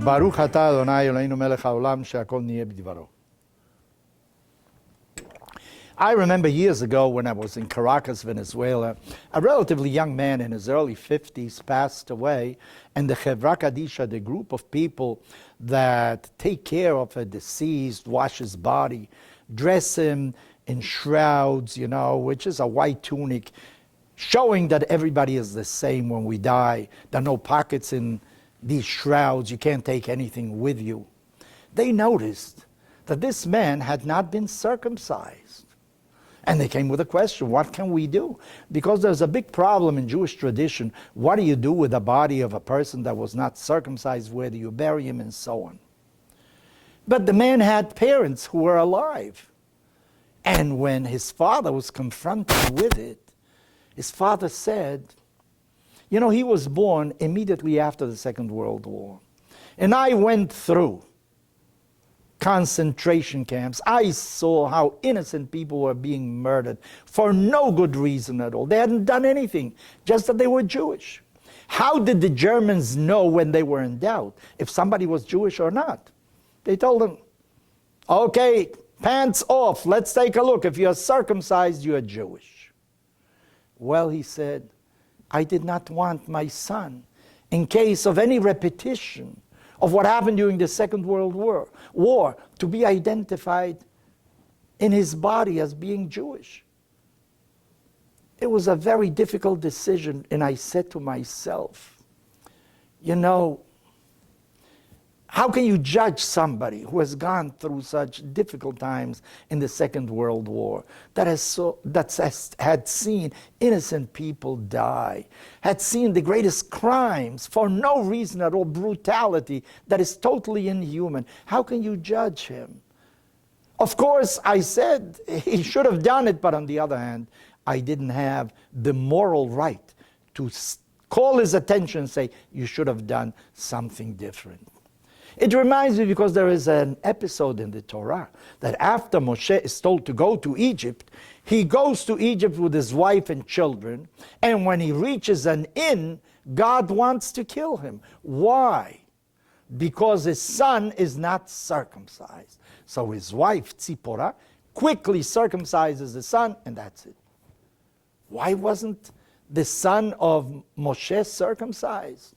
Baruch atah Adonai Eloheinu melech haolam she'akol niyeh b'dvaro. I remember years ago when I was in Caracas, Venezuela, a relatively young man in his early 50s passed away, and the Chevra Kadisha, the group of people that take care of a deceased, wash his body, dress him in shrouds, which is a white tunic, showing that everybody is the same when we die. There are no pockets in these shrouds. You can't take anything with you. They noticed that this man had not been circumcised. And they came with a question, what can we do? Because there's a big problem in Jewish tradition. What do you do with the body of a person that was not circumcised? Where do you bury him, and so on? But the man had parents who were alive. And when his father was confronted with it, his father said, he was born immediately after the Second World War. And I went through concentration camps. I saw how innocent people were being murdered for no good reason at all. They hadn't done anything, just that they were Jewish. How did the Germans know when they were in doubt if somebody was Jewish or not? They told them, okay, pants off, let's take a look. If you're circumcised, you're Jewish. Well, he said, I did not want my son, in case of any repetition of what happened during the Second World War, to be identified in his body as being Jewish. It was a very difficult decision, and I said to myself, how can you judge somebody who has gone through such difficult times in the Second World War, that had seen innocent people die, had seen the greatest crimes for no reason at all, brutality that is totally inhuman? How can you judge him? Of course, I said he should have done it, but on the other hand, I didn't have the moral right to call his attention and say, you should have done something different. It reminds me, because there is an episode in the Torah that after Moshe is told to go to Egypt, he goes to Egypt with his wife and children, and when he reaches an inn, God wants to kill him. Why? Because his son is not circumcised. So his wife, Tzipporah, quickly circumcises the son, and that's it. Why wasn't the son of Moshe circumcised?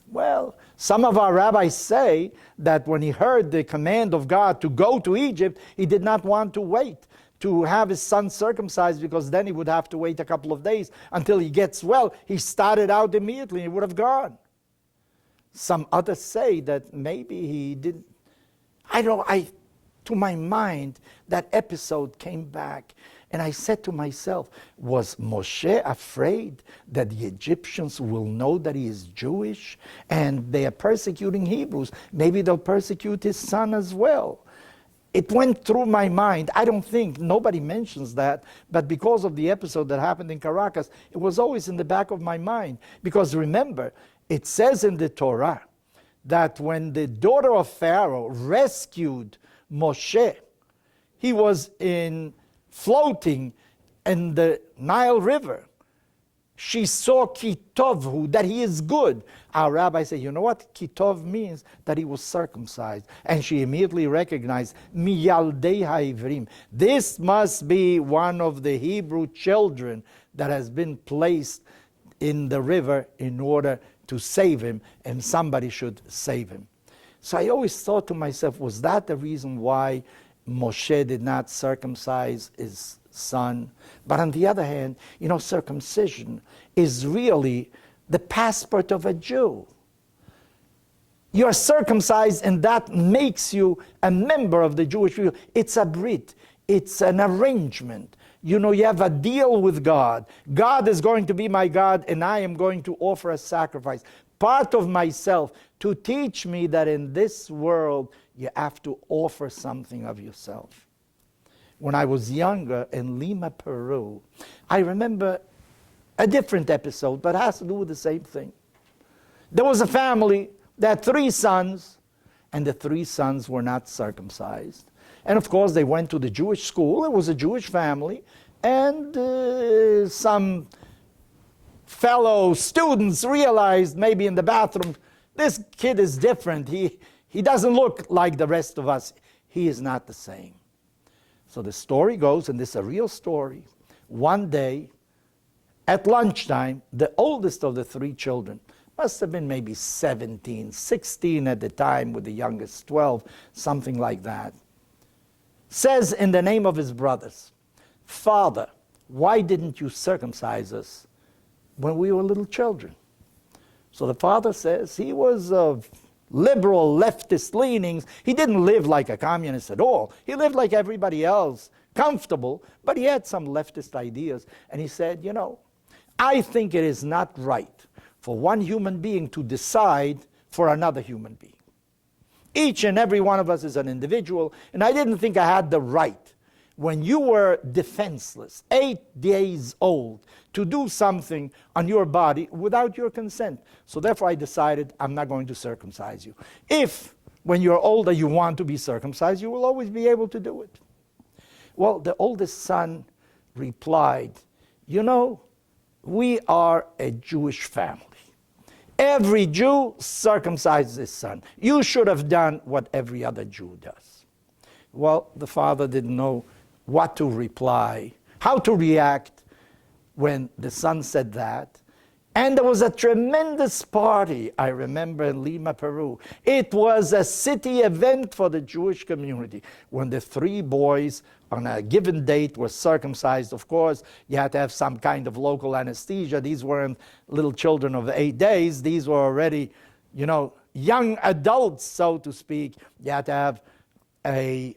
Well, some of our rabbis say that when he heard the command of God to go to Egypt, he did not want to wait to have his son circumcised, because then he would have to wait a couple of days until he gets well. He started out immediately, he would have gone. Some others say that maybe he didn't. To my mind, that episode came back. And I said to myself, was Moshe afraid that the Egyptians will know that he is Jewish and they are persecuting Hebrews? Maybe they'll persecute his son as well. It went through my mind. I don't think, nobody mentions that, but because of the episode that happened in Caracas, it was always in the back of my mind. Because remember, it says in the Torah that when the daughter of Pharaoh rescued Moshe, he was floating in the Nile River. She saw Kitovhu, that he is good. Our rabbi said, you know what Kitov means? That he was circumcised. And she immediately recognized, Miyaldei ha'ivrim. This must be one of the Hebrew children that has been placed in the river in order to save him, and somebody should save him. So I always thought to myself, was that the reason why Moshe did not circumcise his son? But on the other hand, circumcision is really the passport of a Jew. You are circumcised, and that makes you a member of the Jewish people. It's a brit. It's an arrangement. You have a deal with God. God is going to be my God, and I am going to offer a sacrifice, part of myself, to teach me that in this world you have to offer something of yourself. When I was younger in Lima, Peru, I remember a different episode, but it has to do with the same thing. There was a family that had 3 sons, and the 3 sons were not circumcised. And of course, they went to the Jewish school. It was a Jewish family, and some fellow students realized maybe in the bathroom This kid is different. He doesn't look like the rest of us. He is not the same. So the story goes, and this is a real story. One day, at lunchtime, the oldest of the three children, must have been maybe 17, 16 at the time, with the youngest 12, something like that, says in the name of his brothers, "Father, why didn't you circumcise us when we were little children?" So the father says he was of liberal leftist leanings. He didn't live like a communist at all. He lived like everybody else, comfortable, but he had some leftist ideas. And he said, you know, I think it is not right for one human being to decide for another human being. Each and every one of us is an individual, and I didn't think I had the right, when you were defenseless, 8 days old, to do something on your body without your consent. So therefore I decided I'm not going to circumcise you. If, when you're older, you want to be circumcised, you will always be able to do it. Well, the oldest son replied, you know, we are a Jewish family. Every Jew circumcises his son. You should have done what every other Jew does. Well, the father didn't know what to reply, how to react when the son said that. And there was a tremendous party, I remember, in Lima, Peru. It was a city event for the Jewish community. When the three boys on a given date were circumcised, of course, you had to have some kind of local anesthesia. These weren't little children of 8 days. These were already, you know, young adults, so to speak. You had to have a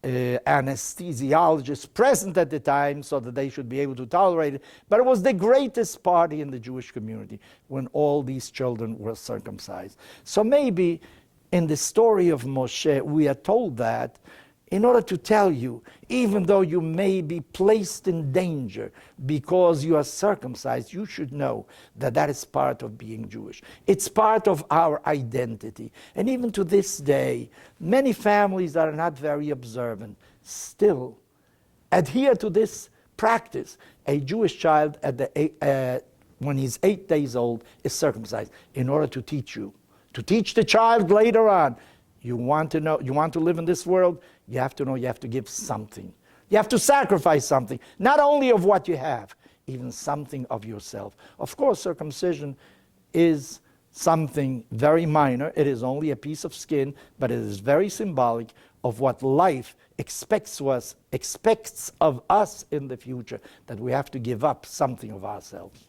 anesthesiologist present at the time so that they should be able to tolerate it. But it was the greatest party in the Jewish community when all these children were circumcised. So maybe in the story of Moshe, we are told that in order to tell you, even though you may be placed in danger because you are circumcised, you should know that that is part of being Jewish. It's part of our identity. And even to this day, many families that are not very observant still adhere to this practice. A Jewish child, when he's 8 days old, is circumcised in order to teach you. To teach the child later on, you want to know, you want to live in this world, you have to know you have to give something. You have to sacrifice something, not only of what you have, even something of yourself. Of course, circumcision is something very minor. It is only a piece of skin, but it is very symbolic of what life expects of us in the future, that we have to give up something of ourselves.